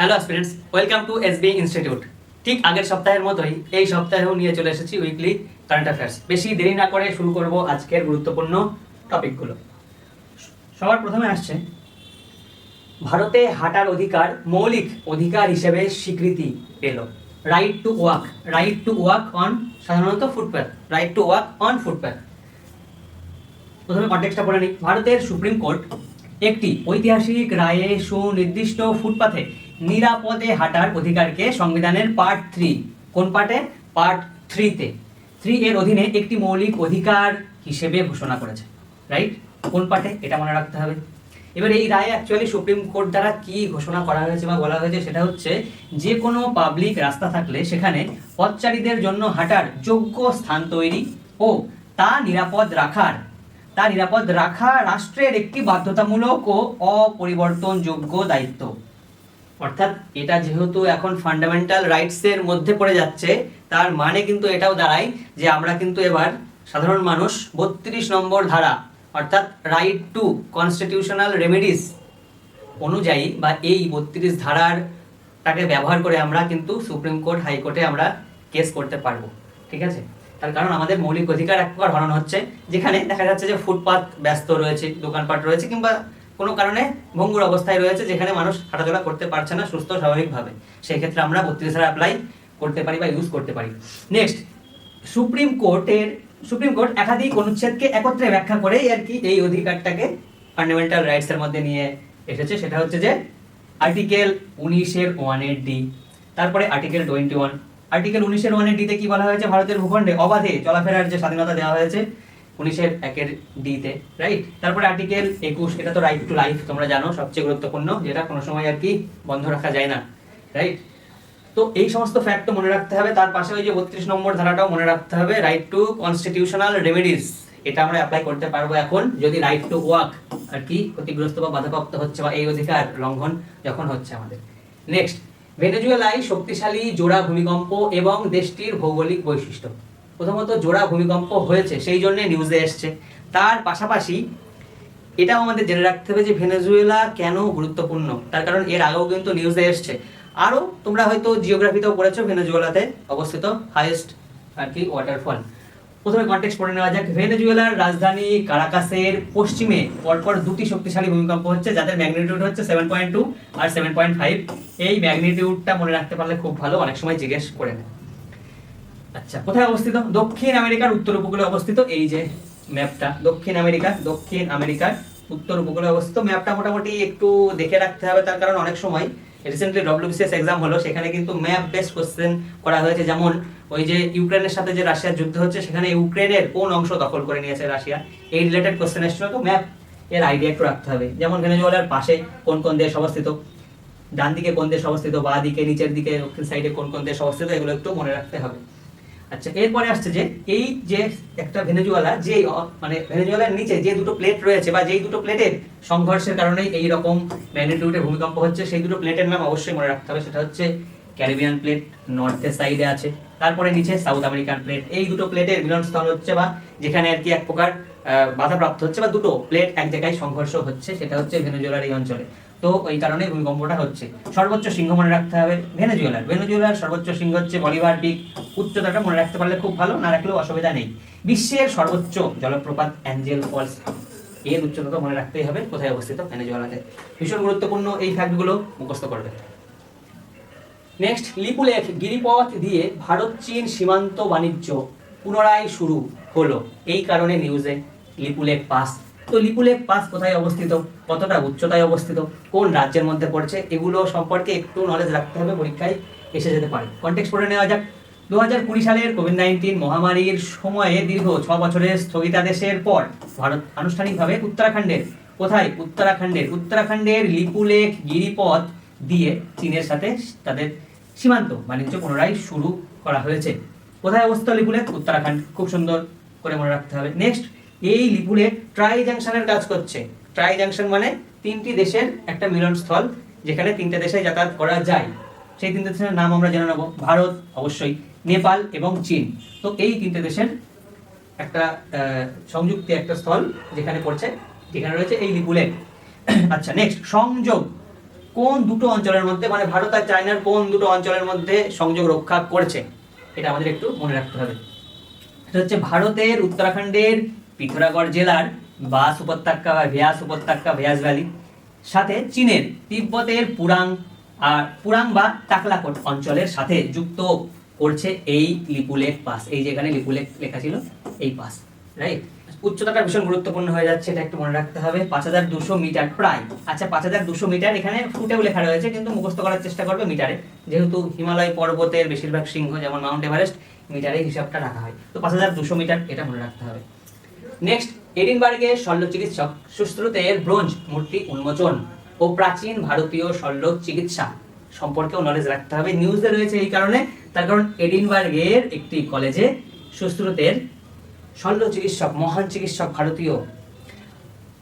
Hello students, welcome to SB institute. ঠিক আগের সপ্তাহের মতোই এই সপ্তাহেও নিয়ে চলে এসেছি উইকলি কারেন্ট অ্যাফেয়ার্স। বেশি দেরি না করে শুরু করব আজকের গুরুত্বপূর্ণ টপিকগুলো। সবার প্রথমে আসছে ভারতে হাঁটার অধিকার মৌলিক অধিকার হিসেবে স্বীকৃতি পেল। রাইট টু ওয়াক অন সাধারণত footpath, right to walk on footpath. প্রথমে কনটেক্সটটা পড়ে নিই। ভারতের সুপ্রিম কোর্ট একটি ঐতিহাসিক রায়ে সুনির্দিষ্ট ফুটপাথে নিরাপদে হাঁটার অধিকারকে সংবিধানের পার্ট 3, কোন পার্টে? পার্ট 3-তে 3 এর অধীনে একটি মৌলিক অধিকার হিসেবে ঘোষণা করেছে। রাইট, কোন পার্টে এটা মনে রাখতে হবে। এবার এই রায়ে অ্যাকচুয়ালি সুপ্রিম কোর্ট দ্বারা কি ঘোষণা করা হয়েছে বা বলা হয়েছে সেটা হচ্ছে যে কোনো পাবলিক রাস্তা থাকলে সেখানে পথচারীদের জন্য হাঁটার যোগ্য স্থান তৈরি ও তা নিরাপদ রাখা রাষ্ট্রের একটি বাধ্যতামূলক ও অপরিবর্তনযোগ্য দায়িত্ব। অর্থাৎ এটা যেহেতু এখন ফান্ডামেন্টাল রাইটস এর মধ্যে পড়ে যাচ্ছে, তার মানে কিন্তু এটাও দাঁড়ায় যে আমরা কিন্তু এবার সাধারণ মানুষ 32 নম্বর ধারা অর্থাৎ রাইট টু কনস্টিটিউশনাল রেমেডিস অনুযায়ী বা এই 32 ধারারটাকে ব্যবহার করে আমরা কিন্তু সুপ্রিম কোর্ট হাইকোর্টে আমরা কেস করতে পারবো। ঠিক আছে, তার কারণ আমাদের মৌলিক অধিকার এক প্রকার হরণ হচ্ছে, যেখানে দেখা যাচ্ছে যে ফুটপাত ব্যস্ত রয়েছে, দোকানপাট রয়েছে, কিংবা কোনো কারণে ভঙ্গুর অবস্থায় রয়েছে যেখানে মানুষ হাঁটাচলা করতে পারছে না সুস্থ স্বাভাবিকভাবে, সেই ক্ষেত্রে আমরা 32 ধারা অ্যাপ্লাই করতে পারি বা ইউজ করতে পারি। নেক্সট, সুপ্রিম কোর্ট একাধিক অনুচ্ছেদকে একত্রে ব্যাখ্যা করে আর কি এই অধিকারটাকে ফান্ডামেন্টাল রাইটস এর মধ্যে নিয়ে এসেছে। সেটা হচ্ছে যে আর্টিকেল 19-এর 1-ডি, তারপরে আর্টিকেল 21। আর্টিকেল 19-এর 1-ডিতে কি বলা হয়েছে? ভারতের ভূখণ্ডে অবাধে চলাফেরার যে স্বাধীনতা দেওয়া হয়েছে 19-এর 1-ডিতে। রাইট, তারপরে আর্টিকেল 21, এটা তো রাইট টু লাইফ, তোমরা জানো সবচেয়ে গুরুত্বপূর্ণ, যেটা কোনো সময় আর কি বন্ধ রাখা যায় না। রাইট, তো এই সমস্ত ফ্যাক্ট তো মনে রাখতে হবে। তার পাশে ওই যে 32 নম্বর ধারাটাও মনে রাখতে হবে, রাইট টু কনস্টিটিউশনাল রেমেডিস, এটা আমরা অ্যাপ্লাই করতে পারবো এখন যদি রাইট টু ওয়াক আর কি ক্ষতিগ্রস্ত বা বাধাপ্রাপ্ত হচ্ছে বা এই অধিকার লঙ্ঘন যখন হচ্ছে আমাদের। নেক্সট, ভেনেজুয়েলায় শক্তিশালী জোড়া ভূমিকম্প এবং দেশটির ভৌগোলিক বৈশিষ্ট্য। প্রথমত জোড়া ভূমিকম্প হয়েছে সেই জন্য নিউজে এসছে, তার পাশাপাশি এটাও আমাদের জেনে রাখতে হবে যে ভেনেজুয়েলা কেন গুরুত্বপূর্ণ, তার কারণ এর আগেও কিন্তু নিউজে এসছে। আরও তোমরা হয়তো জিওগ্রাফিতেও পড়েছো, ভেনেজুয়েলাতে অবস্থিত হাইয়েস্ট আর কি ওয়াটারফল। প্রথমে কনটেক্সট পড়ে নেওয়া যাক। ভেনেজুয়েলার রাজধানী কারাকাসের পশ্চিমে পরপর দুটি শক্তিশালী ভূমিকম্প হচ্ছে, যাদের ম্যাগনিটিউড হচ্ছে 7.2 আর 7.5। এই ম্যাগনিটিউডটা মনে রাখতে পারলে খুব ভালো, অনেক সময় জিজ্ঞেস করে নেয়। আচ্ছা, কোথায় অবস্থিত? দক্ষিণ আমেরিকার উত্তর উপকূলে অবস্থিত। এই যে ম্যাপটা, দক্ষিণ আমেরিকার উত্তর উপকূলে অবস্থিত। ম্যাপটা মোটামুটি একটু দেখে রাখতে হবে, তার কারণ অনেক সময় রিসেন্টলি ডব্লিউবিসিএস এক্সাম হলো, সেখানে কিন্তু ম্যাপ বেসড কোশ্চেন করা হয়েছে। যেমন ওই যে ইউক্রেনের সাথে যে রাশিয়ার যুদ্ধ হচ্ছে, সেখানে ইউক্রেনের কোন অংশ দখল করে নিয়েছে রাশিয়া, এই রিলেটেড কোশ্চেন এসেছিল। তো ম্যাপ এর আইডিয়া একটু রাখতে হবে, যেমন ভেনেজুয়েলার পাশে কোন কোন দেশ অবস্থিত, ডান দিকে কোন দেশ অবস্থিত, বা দিকে নিচের দিকে দক্ষিণ সাইডে কোন কোন দেশ অবস্থিত, এগুলো একটু মনে রাখতে হবে। আচ্ছা, এরপরে আসছে যে এই যে একটা ভেনেজুয়েলা, যে মানে ভেনেজুয়েলার নিচে যে দুটো প্লেট রয়েছে বা যেই দুটো প্লেটের সংঘর্ষের কারণে এই রকম ম্যাগনিটিউডে ভূমিকম্প হচ্ছে, সেই দুটো প্লেটের নাম অবশ্যই মনে রাখতে হবে। সেটা হচ্ছে ক্যারিবিয়ান প্লেট, নর্থের সাইডে আছে, তারপরে নিচে সাউথ আমেরিকান প্লেট। এই দুটো প্লেটের মিলনস্থল হচ্ছে বা যেখানে আর কি এক প্রকার বাধাপ্রাপ্ত হচ্ছে বা দুটো প্লেট এক জায়গায় সংঘর্ষ হচ্ছে, সেটা হচ্ছে ভেনেজুয়েলার এই অঞ্চলে। তো ওই কারণে ভূমিকম্পটা হচ্ছে। সর্বোচ্চ শৃঙ্গ মনে রাখতে হবে ভেনেজুয়েলার সর্বোচ্চ শৃঙ্গ হচ্ছে বলিভার পিক। উচ্চতাটা মনে রাখতে পারলে খুব ভালো, না রাখলেও অসুবিধা নেই। বিশ্বের সর্বোচ্চ জলপ্রপাত অ্যাঞ্জেল ফলস, এর উচ্চতা তো মনে রাখতেই হবে, কোথায় অবস্থিত? ভেনেজুয়েলাতে। ভীষণ গুরুত্বপূর্ণ, এই ফ্যাক্টগুলো মুখস্থ করবে। নেক্সট, লিপুলেখ গিরিপথ দিয়ে ভারত চীন সীমান্ত বাণিজ্য পুনরায় শুরু হলো, এই কারণে নিউজে লিপুলেখ পাস। তো লিপুলেখ পাস কোথায় অবস্থিত, কতটা উচ্চতায় অবস্থিত, কোন রাজ্যের মধ্যে পড়ছে, এগুলো সম্পর্কে একটু নলেজ রাখতে হবে, পরীক্ষায় এসে যেতে পারে। কনটেক্সট পড়ে নেওয়া যাক। 2020 সালের কোভিড-19 মহামারীর সময়ে দীর্ঘ 6 বছরের স্থগিতাদেশের পর ভারত আনুষ্ঠানিকভাবে উত্তরাখণ্ডের লিপুলেখ গিরিপথ দিয়ে চীনের সাথে তাদের সীমান্ত বাণিজ্য পুনরায় শুরু করা হয়েছে। কোথায় অবস্থিত লিপুলেখ? উত্তরাখণ্ড। খুব সুন্দর করে মনে রাখতে হবে। নেক্সট, এই লিপুলেখ ট্রাই জাংশনের কাজ করছে। ট্রাই জাংশন মানে 3টি দেশের একটা মিলনস্থল, যেখানে 3টে দেশে যাতায়াত করা যায়। সেই 3টে দেশের নাম আমরা জেনে নেব। ভারত অবশ্যই, নেপাল এবং চীন। তো এই 3টে দেশের একটা সংযুক্ত একটা স্থল যেখানে পড়ছে, যেখানে রয়েছে এই লিপুলেখ। আচ্ছা, নেক্সট, সংযোগ কোন দুটো অঞ্চলের মধ্যে, মানে ভারত আর চায়নার কোন দুটো অঞ্চলের মধ্যে সংযোগ রক্ষা করছে, এটা আমাদের একটু মনে রাখতে হবে। এটা হচ্ছে ভারতের উত্তরাখণ্ডের পিথোরাগড় জেলার বাস উপত্যকা বা ভিয়াস উপত্যকা, ভিয়াস ভ্যালি, সাথে চীনের তিব্বতের পুরাং বা টাকলাকোট অঞ্চলের সাথে যুক্ত করছে এই লিপুলেখ পাস। এই যেখানে লিপুলেখ লেখা ছিল এই পাস, রাইট। উচ্চতাটা ভীষণ গুরুত্বপূর্ণ হয়ে যাচ্ছে, এটা একটু মনে রাখতে হবে। 5200 মিটার প্রায়। আচ্ছা, 5200 মিটার এখানে ফুটেও লেখা রয়েছে, কিন্তু মুখস্থ করার চেষ্টা করবে মিটারে, যেহেতু হিমালয় পর্বতের বেশিরভাগ শৃঙ্গ যেমন মাউন্ট এভারেস্ট মিটারে হিসাবটা রাখা হয়, তো 5200 মিটার এটা মনে রাখতে হবে। নেক্সট, এডিনবার্গে শল্য চিকিৎসক সুশ্রুতের ব্রোঞ্জ মূর্তি উন্মোচন ও প্রাচীন ভারতীয় শল্য চিকিৎসা সম্পর্কেও নলেজ রাখতে হবে। নিউজে রয়েছে এই কারণে, তার কারণ এডিনবার্গের একটি কলেজে সুশ্রুতের শল্য চিকিৎসক, মহান চিকিৎসক ভারতীয়,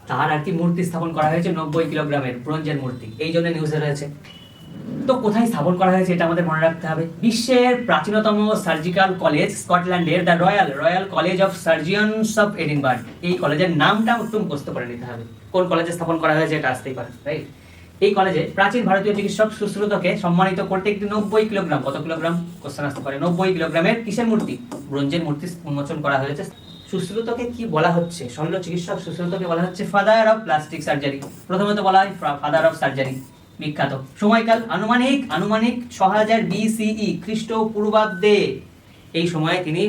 তার আর কি মূর্তি স্থাপন করা হয়েছে 90 কিলোগ্রামের ব্রোঞ্জের মূর্তি, এই জন্য নিউজে রয়েছে। তো কোথায় স্থাপন করা হয়েছে এটা আমাদের মনে রাখতে হবে। বিশ্বের প্রাচীনতম সার্জিক্যাল কলেজ স্কটল্যান্ডের the royal college of surgeons of Edinburgh, এই কলেজের নামটা একটু মুখস্থ করে নিতে হবে। কোন কলেজে স্থাপন করা হয়েছে এটা আসতেই পারে, রাইট। এই কলেজে প্রাচীন ভারতীয় চিকিৎসক সুশ্রুতকে সম্মানিত করতে একটি 90 কিলোগ্রাম, কত কিলোগ্রাম কোশ্চেন আসতে পারে, 90 কিলোগ্রামের কিসের মূর্তি, ব্রোঞ্জের মূর্তি উন্মোচন করা হয়েছে। সুশ্রুতকে কি বলা হচ্ছে, শল্য চিকিৎসক সুশ্রুতকে বলা হচ্ছে ফাদার অফ প্লাস্টিক সার্জারি। প্রথমত বলা হয় ফাদার অফ সার্জারি, বিখ্যাত। সময়কাল আনুমানিক 6000 BCE, খ্রিস্টপূর্বাব্দে। এই সময়ে তিনি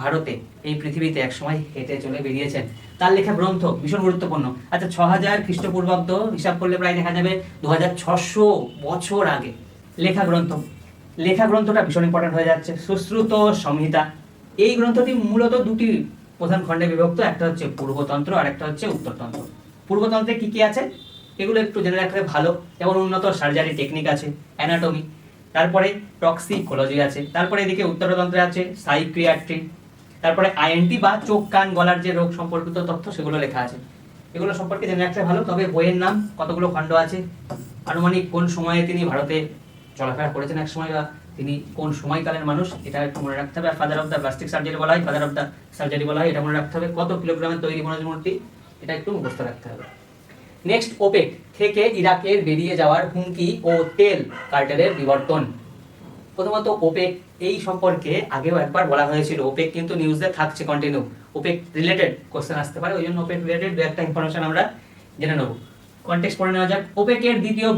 ভারতে, এই পৃথিবীতে এক সময় হেঁটে চলে বেরিয়েছেন। তার লেখা গ্রন্থ ভীষণ গুরুত্বপূর্ণ। আচ্ছা, 6000 খ্রিস্টপূর্বাব্দ হিসাব করলে প্রায় দেখা যাবে 2600 বছর আগে লেখা গ্রন্থটা ভীষণ ইম্পর্টেন্ট হয়ে যাচ্ছে। সুশ্রুত সংহিতা, এই গ্রন্থটি মূলত দুটি প্রধান খণ্ডে বিভক্ত, একটা হচ্ছে পূর্বতন্ত্র আর একটা হচ্ছে উত্তরতন্ত্র। পূর্বতন্ত্রে কি কি আছে এগুলো একটু জেনে রাখলে ভালো, যেমন উন্নত সার্জারি টেকনিক আছে, অ্যানাটমি, তারপরে টক্সিকোলজি আছে, তারপরে এদিকে উত্তরতন্ত্রে আছে সাইকিয়াট্রি, তারপরে আইএনটি বা চোখ কান গলার যে রোগ সম্পর্কিত তথ্য সেগুলো লেখা আছে। এগুলো সম্পর্কে জেনে রাখলে ভালো। তবে বইয়ের নাম, কতগুলো খণ্ড আছে, আনুমানিক কোন সময়ে তিনি ভারতে চলাফেরা করেছেন এক সময়, বা তিনি কোন সময়কালের মানুষ, এটা একটু মনে রাখতে হবে। আর father of the plastic surgery বলা হয়, ফাদার অফ দ্য সার্জারি বলা হয়, এটা মনে রাখতে হবে। কত কিলোগ্রামের তৈরি ব্রোঞ্জ মূর্তি, এটা একটু মুখস্থ রাখতে হবে। নেক্সট, ওপেক থেকে ইরাকের বেরিয়ে যাওয়ার হুমকি ও তেল কার্টেলের বিবর্তন। প্রথমত ওপেক, এই সম্পর্কে আগেও একবার বলা হয়েছিল, ওপেক কিন্তু নিউজে থাকছে কন্টিনিউ। ওপেক রিলেটেড কোশ্চেন আসতে পারে, ওই জন্য ওপেক রিলেটেড দু একটা ইনফরমেশন আমরা জেনে নেব। কনটেক্সট পড়ে নেওয়া যাক। ওপেকের দ্বিতীয়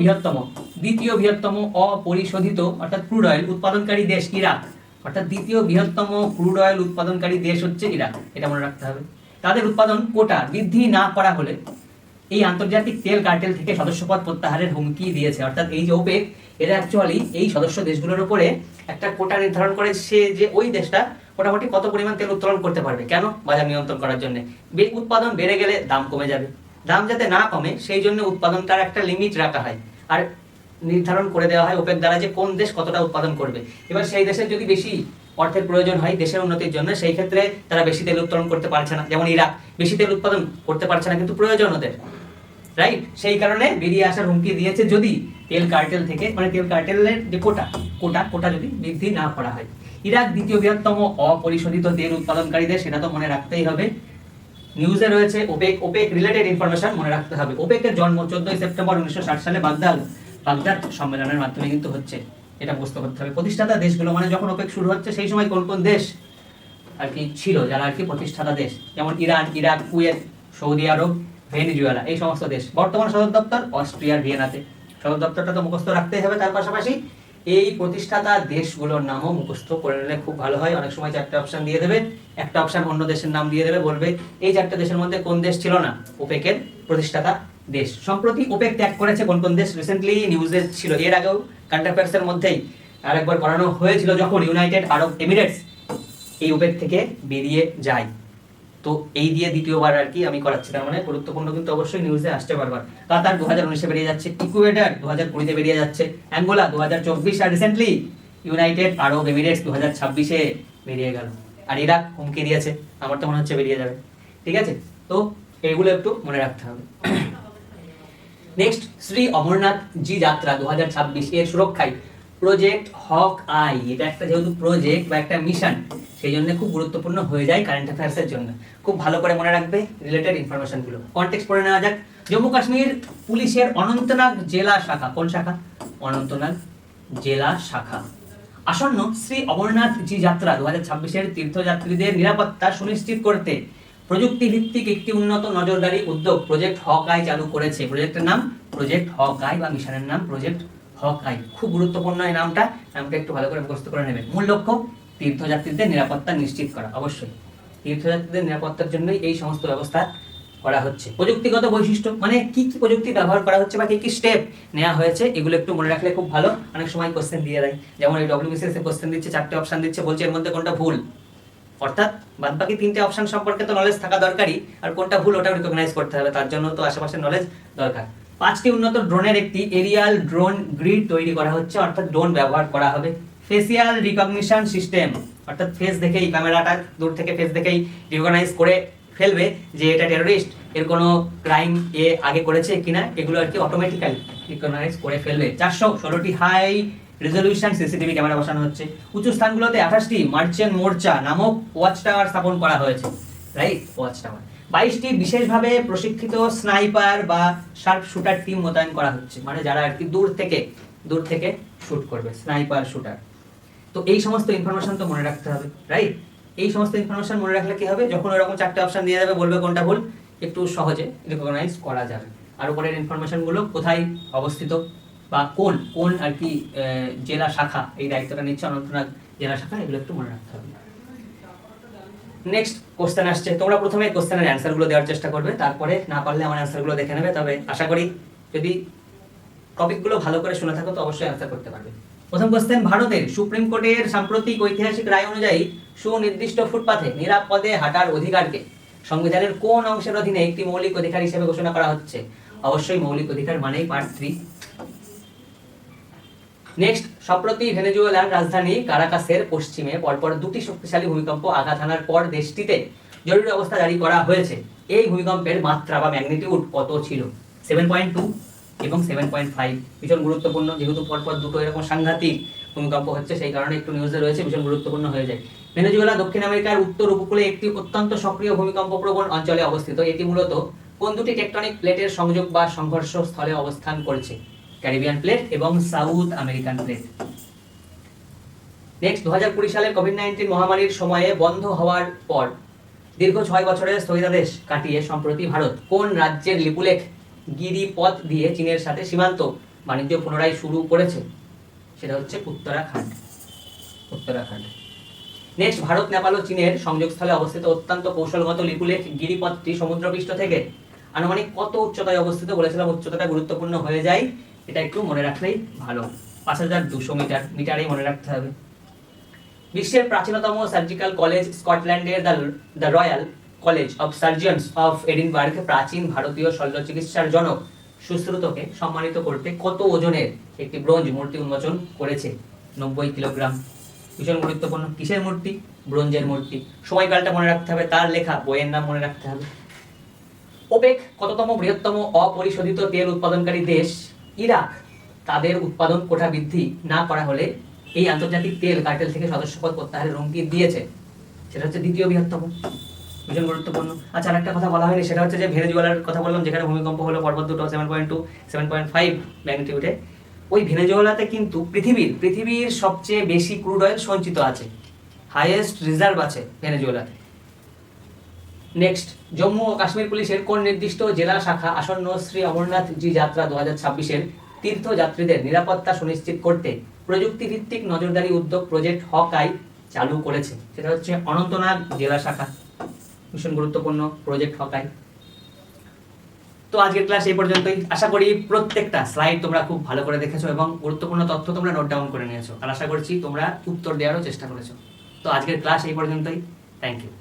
বৃহত্তম অপরিশোধিত অর্থাৎ ক্রুড অয়েল উৎপাদনকারী দেশ ইরাক, অর্থাৎ দ্বিতীয় বৃহত্তম ক্রুড অয়েল উৎপাদনকারী দেশ হচ্ছে ইরাক, এটা মনে রাখতে হবে। তাদের উৎপাদন কোটা বৃদ্ধি না করা হলে এই আন্তর্জাতিক তেল কার্টেল থেকে সদস্যপদ প্রত্যাহারের হুমকি দিয়েছে। অর্থাৎ এই যে ওপেক, এরা অ্যাকচুয়ালি এই সদস্য দেশগুলোর উপরে একটা কোটা নির্ধারণ করে, সে যে ওই দেশটা মোটামুটি কত পরিমাণ তেল উত্তোলন করতে পারবে। কেন? বাজার নিয়ন্ত্রণ করার জন্য। উৎপাদন বেড়ে গেলে দাম কমে যাবে, দাম যাতে না কমে সেই জন্য উৎপাদনটার একটা লিমিট রাখা হয়, আর নির্ধারণ করে দেওয়া হয় ওপেক দ্বারা যে কোন দেশ কতটা উৎপাদন করবে। এবার সেই দেশের যদি বেশি অর্থের প্রয়োজন হয় দেশের উন্নতির জন্য, সেই ক্ষেত্রে তারা বেশি তেল উত্তোলন করতে পারছে না। যেমন ইরাক বেশি তেল উৎপাদন করতে পারছে না, কিন্তু প্রয়োজন ওদের, রাইট। সেই কারণে বেরিয়ে আসার হুমকি দিয়েছে যদি তেল কার্টেল থেকে, মানে তেল কার্টেলের যে কোটা যদি বৃদ্ধি না করা হয়। ইরাক দ্বিতীয় বৃহত্তম অপরিশোধিত তেল উৎপাদনকারী দেশ, সেটা তো মনে রাখতেই হবে। নিউজে রয়েছে ওপেক রিলেটেড ইনফরমেশন মনে রাখতে হবে। ওপেকের জন্ম 14 সেপ্টেম্বর 1960 সালে বাগদাদ সম্মেলনের মাধ্যমে কিন্তু হচ্ছে, এটা বুঝতে করতে হবে। প্রতিষ্ঠাতা দেশগুলো, মানে যখন ওপেক শুরু হচ্ছে সেই সময় কোন কোন দেশ আর কি ছিল যারা আর কি প্রতিষ্ঠাতা দেশ, যেমন ইরান, ইরাক, কুয়েত, সৌদি আরব, ভেনেজুয়েলা, এই সমস্ত দেশ। বর্তমান সদর দপ্তর অস্ট্রিয়ার ভিয়েনাতে। সদর দপ্তরটা তো মুখস্থ রাখতেই হবে, তার পাশাপাশি এই প্রতিষ্ঠাতা দেশগুলোর নামও মুখস্থ করে নিলে খুব ভালো হয়। অনেক সময় 4টে অপশন দিয়ে দেবে, একটা অপশন অন্য দেশের নাম দিয়ে দেবে, বলবে এই 4টে দেশের মধ্যে কোন দেশ ছিল না ওপেকের প্রতিষ্ঠাতা দেশ। সম্প্রতি ওপেক ত্যাগ করেছে কোন কোন দেশ, রিসেন্টলি নিউজে ছিল। এর আগেও কারেন্ট অ্যাফেয়ার্সের মধ্যেই আরেকবার করানো হয়েছিল, যখন ইউনাইটেড আরব এমিরেটস এই ওপেক থেকে বেরিয়ে যায়। তো এই দিয়ে দ্বিতীয়বার আর কি আমি করাচ্ছি, তার মানে গুরুত্বপূর্ণ কিন্তু অবশ্যই নিউজে আসতে পারবার। কাতার 2019-এ বেরিয়ে যাচ্ছে, ইকুয়েডর 2020-তে বেরিয়ে যাচ্ছে, অ্যাঙ্গোলা 2024, আর রিসেন্টলি ইউনাইটেড আরব এমিরেটস 2026-এ বেরিয়ে গেল। আর ইরাক হুমকি দিয়েছে, আমার তো মনে হচ্ছে বেরিয়ে যাবে। ঠিক আছে, তো এইগুলো একটু মনে রাখতে হবে। নেক্সট, শ্রী অমরনাথ জি যাত্রা 2026 এর সুরক্ষায় প্রজেক্ট হক আই, এটা একটা যেহেতু প্রজেক্ট বা একটা মিশন, সেই জন্য খুব গুরুত্বপূর্ণ হয়ে যায় কারেন্ট অ্যাফেয়ার্সের জন্য। খুব ভালো করে মনে রাখবে রিলেটেড ইনফরমেশনগুলো। কনটেক্সট পড়ে নেওয়া যাক। জম্মু কাশ্মীর পুলিশের অনন্তনাগ জেলা শাখা, কোন শাখা? অনন্তনাগ জেলা শাখা আসন্ন শ্রী অমরনাথ জি যাত্রা 2026-এর তীর্থযাত্রীদের নিরাপত্তা সুনিশ্চিত করতে প্রযুক্তি ভিত্তিক একটি উন্নত নজরদারি উদ্যোগ প্রজেক্ট হক আই চালু করেছে। প্রজেক্টের নাম প্রজেক্ট হক আই বা মিশনের নাম প্রজেক্ট হক আই। খুব গুরুত্বপূর্ণ এই নামটা একটু ভালো করে মুখস্থ করে নেবেন। মূল লক্ষ্য তীর্থযাত্রীদের নিরাপত্তা নিশ্চিত করা। অবশ্যই তীর্থযাত্রীদের নিরাপত্তার জন্যই এই সমস্ত ব্যবস্থা করা হচ্ছে। প্রযুক্তিগত বৈশিষ্ট্য মানে কি কি প্রযুক্তি ব্যবহার করা হচ্ছে বা কি কি স্টেপ নেওয়া হয়েছে, এগুলো একটু মনে রাখলে খুব ভালো। অনেক সময় কোশ্চেন দিয়ে দেয়, যেমন এই ডব্লিউবিসিএস এ কোশ্চেন দিচ্ছে, 4টে অপশন দিচ্ছে, বলছে এর মধ্যে কোনটা ভুল, অর্থাৎ বাদবাকি 3টে অপশন সম্পর্কে তো নলেজ থাকা দরকারি, আর কোনটা ভুল ওটাও রিকগনাইজ করতে হবে, তার জন্য তো আশেপাশে নলেজ দরকার। 5টি উন্নত ড্রোনের একটি এরিয়াল ড্রোন গ্রিড তৈরি করা হচ্ছে, অর্থাৎ ড্রোন ব্যবহার করা হবে। ফেসিয়াল রিকগনিশন সিস্টেম, অর্থাৎ ফেস দেখেই, ক্যামেরাটা দূর থেকে ফেস দেখেই রিকগনাইজ করে ফেলবে যে এটা টেররিস্ট, এর কোনো ক্রাইম এ আগে করেছে কিনা, এগুলো আর কি অটোমেটিক্যালি রিকগনাইজ করে ফেলবে। 416টি হাই রেজলিউশন সিসিটিভি ক্যামেরা বসানো হচ্ছে। উঁচু স্থানগুলোতে 28টি মার্চেন্ট মোর্চা নামক ওয়াচ টাওয়ার স্থাপন করা হয়েছে, রাইট, ওয়াচ টাওয়ার। 22টি বিশেষভাবে প্রশিক্ষিত স্নাইপার বা শার্প শুটার টিম মোতায়েন করা হচ্ছে, মানে যারা আর কি দূর থেকে শুট করবে, স্নাইপার শুটার। তো এই সমস্ত ইনফরমেশন তো মনে রাখতে হবে, রাইট। এই সমস্ত ইনফরমেশন মনে রাখলে কি হবে, যখন ওরকম 4টে অপশন দিয়ে যাবে, বলবে কোনটা ভুল, একটু সহজে রিকগনাইজ করা যাবে। আর উপরের ইনফরমেশন গুলো কোথায় অবস্থিত বা কোন আর কি জেলা শাখা এই দায়িত্বটা নিচ্ছে, অনন্তনাগ জেলা শাখা, এগুলো একটু মনে রাখতে হবে। নেক্সট কোশ্চেন আসছে, তোমরা প্রথমে কোশ্চেনের অ্যান্সার গুলো দেওয়ার চেষ্টা করবে, তারপরে না পারলে আমার অ্যান্সার গুলো দেখে নেবে। তবে আশা করি যদি টপিকগুলো ভালো করে শুনে থাকো তো অবশ্যই অ্যান্সার করতে পারবে। প্রথম কোশ্চেন, ভারতের সুপ্রিম কোর্টের সাম্প্রতিক ঐতিহাসিক রায় অনুযায়ী সুনির্দিষ্ট ফুটপাথে নিরাপদে হাঁটার অধিকারকে সংবিধানের কোন অংশের অধীনে একটি মৌলিক অধিকার হিসেবে ঘোষণা করা হচ্ছে? অবশ্যই মৌলিক অধিকার মানেই পার্ট 3। নেক্সট, সম্প্রতি ভেনেজুয়েলার রাজধানী কারাকাসের পশ্চিমে পরপর 2টি শক্তিশালী ভূমিকম্প আঘাত হানার পর দেশটিতে জরুরি অবস্থা জারি করা হয়েছে। এই ভূমিকম্পের মাত্রা বা ম্যাগনিটিউড কত ছিল? 7.2 এবং 7.5। ভীষণ গুরুত্বপূর্ণ, যেহেতু পরপর দুটো এরকম সাংঘাতিক ভূমিকম্প হচ্ছে, সেই কারণে একটু নিউজে রয়েছে, ভীষণ গুরুত্বপূর্ণ হয়ে যায়। ভেনেজুয়েলা দক্ষিণ আমেরিকার উত্তর উপকূলে একটি অত্যন্ত সক্রিয় ভূমিকম্প প্রবণ অঞ্চলে অবস্থিত। এটি মূলত কোন দুটি টেকটনিক প্লেটের সংযোগ বা সংঘর্ষ স্থলে অবস্থান করেছে? ক্যারিবিয়ান প্লেট এবং সাউথ আমেরিকান প্লেট। নেক্সট, 2020 সালে কোভিড-19 মহামারীর সময়ে বন্ধ হওয়ার পর দীর্ঘ 6 বছরের স্থগিতাদেশ কাটিয়ে সম্প্রতি ভারত কোন রাজ্যের লিপুলেখ গিরিপথ দিয়ে চীনের সাথে সীমান্ত বাণিজ্য পুনরায় শুরু করেছে? সেটা হচ্ছে উত্তরাখণ্ড। নেক্সট, ভারত, নেপাল ও চীনের সংযোগস্থলে অবস্থিত অত্যন্ত কৌশলগত লিপুলেখ গিরিপথটি সমুদ্রপৃষ্ঠ থেকে আনুমানিক কত উচ্চতায় অবস্থিত? বলেছিলাম উচ্চতাটা গুরুত্বপূর্ণ হয়ে যায়, এটা একটু মনে রাখলেই ভালো। 5200 মিটার, মিটারেই মনে রাখতে হবে। বিশ্বের প্রাচীনতম সার্জিক্যাল কলেজ স্কটল্যান্ডের the royal college of surgeons of Edinburgh প্রাচীন ভারতীয় শল্য চিকিৎসার জনক সুশ্রুতকে সম্মানিত করতে কত ওজনের একটি ব্রোঞ্জ মূর্তি উন্মোচন করেছে? 90 কিলোগ্রাম। ভীষণ গুরুত্বপূর্ণ, কিসের মূর্তি? ব্রোঞ্জের মূর্তি। সময়কালটা মনে রাখতে হবে, তার লেখা বইয়ের নাম মনে রাখতে হবে। ওপেক কততম বৃহত্তম অপরিশোধিত তেল উৎপাদনকারী দেশ? ইরাক তাদের উৎপাদন কোটা বৃদ্ধি না করা হলে এই আন্তর্জাতিক তেল কার্টেল থেকে সদস্যপদ প্রত্যাহারের হুমকি দিয়েছে। সেটা হচ্ছে দ্বিতীয় বৃহত্তম। ভীষণ গুরুত্বপূর্ণ। আচ্ছা, আরেকটা কথা বলা হয়নি, সেটা হচ্ছে যে ভেনেজুয়েলার কথা বললাম, যেখানে ভূমিকম্প হলো পরপর দুটো 7.2 7.5 ম্যাগনিটিউডে। ওই ভেনেজুয়েলাতে কিন্তু পৃথিবীর সবচেয়ে বেশি ক্রুড অয়েল সঞ্চিত আছে, হাইয়েস্ট রিজার্ভ আছে ভেনেজুয়েলাতে। নেক্সট, জম্মু ও কাশ্মীর পুলিশের কোন নির্দিষ্ট জেলা শাখা আসন্ন শ্রী অমরনাথ জি যাত্রা 2026-এর তীর্থযাত্রীদের নিরাপত্তা সুনিশ্চিত করতে প্রযুক্তি ভিত্তিক নজরদারি উদ্যোগ প্রজেক্ট হক আই চালু করেছে? সেটা হচ্ছে অনন্তনাগ জেলা শাখা। ভীষণ গুরুত্বপূর্ণ প্রজেক্ট হক আই। তো আজকের ক্লাস এই পর্যন্তই। আশা করি প্রত্যেকটা স্লাইড তোমরা খুব ভালো করে দেখেছো এবং গুরুত্বপূর্ণ তথ্য তোমরা নোট ডাউন করে নিয়েছো, আর আশা করছি তোমরা উত্তর দেওয়ারও চেষ্টা করেছো। তো আজকের ক্লাস এই পর্যন্তই। Thank you.